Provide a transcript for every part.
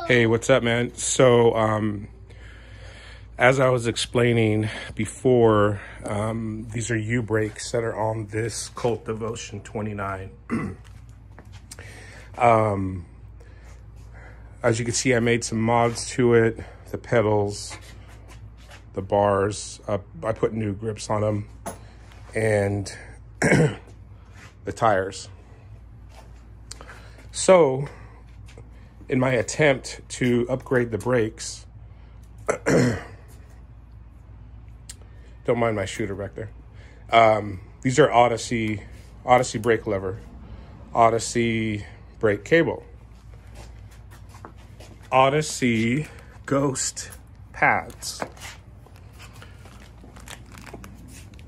Hey, what's up, man? So, as I was explaining before, these are U-brakes that are on this Colt Devotion 29. As you can see, I made some mods to it, the pedals, the bars. I put new grips on them, and the tires. So, in my attempt to upgrade the brakes, don't mind my shooter back there. These are Odessey brake lever, Odessey brake cable, Odessey ghost pads.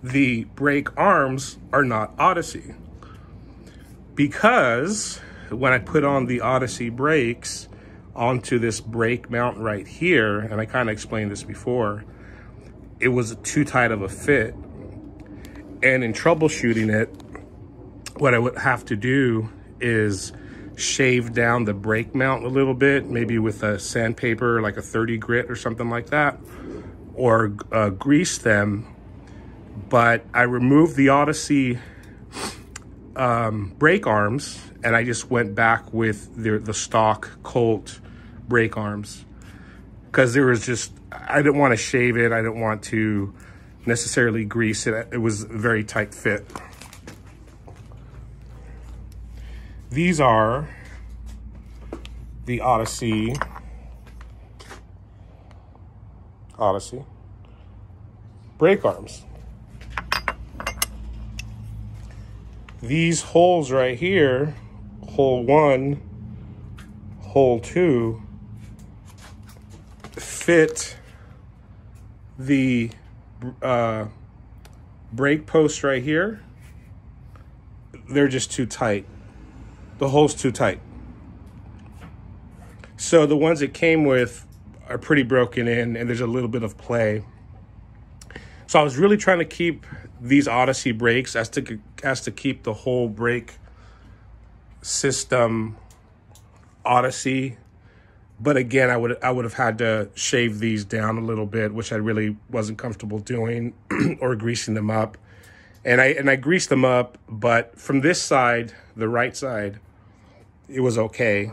The brake arms are not Odessey because when I put on the Odessey brakes onto this brake mount right here, and I kind of explained this before, it was too tight of a fit. And in troubleshooting it, what I would have to do is shave down the brake mount a little bit, maybe with a sandpaper, like a 30 grit or something like that, or grease them. But I removed the Odessey brake arms, and I just went back with the stock Colt brake arms, because there was just, I didn't want to shave it. I didn't want to necessarily grease it. It was a very tight fit. These are the Odessey brake arms. These holes right here, hole 1, hole 2, fit the brake post right here. They're just too tight. The hole's too tight. So the ones it came with are pretty broken in, and there's a little bit of play. So I was really trying to keep these Odessey brakes as to keep the whole brake system Odessey. But again, I would have had to shave these down a little bit, which I really wasn't comfortable doing, or greasing them up. And I greased them up, but from this side, the right side, it was okay.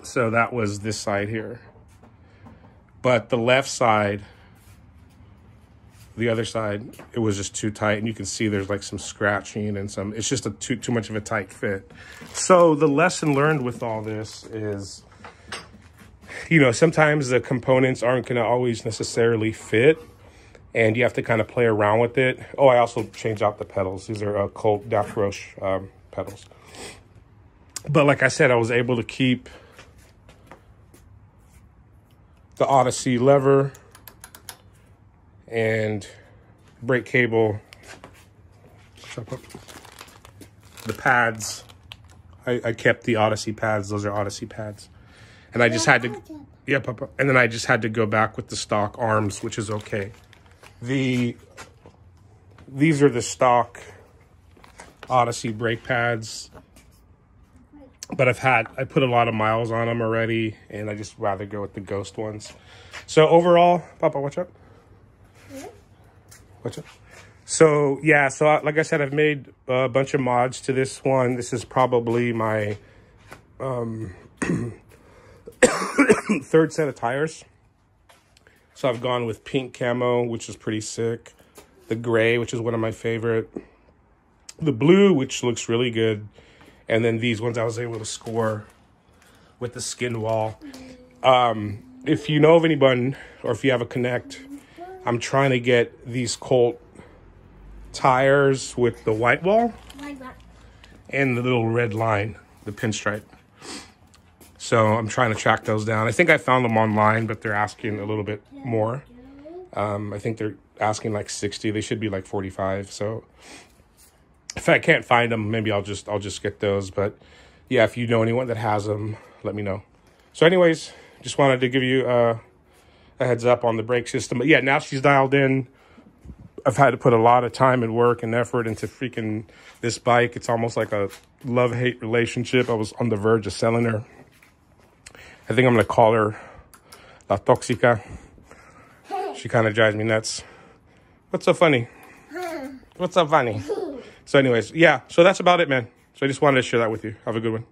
So that was this side here. But the left side, the other side, it was just too tight, and you can see there's like some scratching and some, it's just too much of a tight fit. So the lesson learned with all this is, you know, sometimes the components aren't going to always necessarily fit, and you have to kind of play around with it. Oh, I also changed out the pedals. These are Colt Daft Roche pedals. But like I said, I was able to keep the Odessey lever and brake cable, the pads. I kept the Odessey pads. Those are Odessey pads. And I just had to, yeah, Papa. And then I just had to go back with the stock arms, which is okay. These are the stock Odessey brake pads, but I put a lot of miles on them already, and I just rather go with the ghost ones. So overall, Papa, watch up. Watch up. So yeah, so like I said, I've made a bunch of mods to this one. This is probably my third set of tires. So I've gone with pink camo, which is pretty sick. The gray, which is one of my favorite. The blue, which looks really good. And then these ones I was able to score with the skin wall. If you know of anyone, or if you have a connect, I'm trying to get these Colt tires with the white wall and the little red line, the pinstripe. So I'm trying to track those down. I think I found them online, but they're asking a little bit more. I think they're asking like 60. They should be like 45. So if I can't find them, maybe I'll just get those. But yeah, if you know anyone that has them, let me know. So anyways, just wanted to give you a heads up on the brake system. But yeah, now she's dialed in. I've had to put a lot of time and work and effort into freaking this bike. It's almost like a love-hate relationship. I was on the verge of selling her. I think I'm going to call her La Toxica. She kind of drives me nuts. What's so funny? What's so funny? So anyways, yeah. So that's about it, man. So I just wanted to share that with you. Have a good one.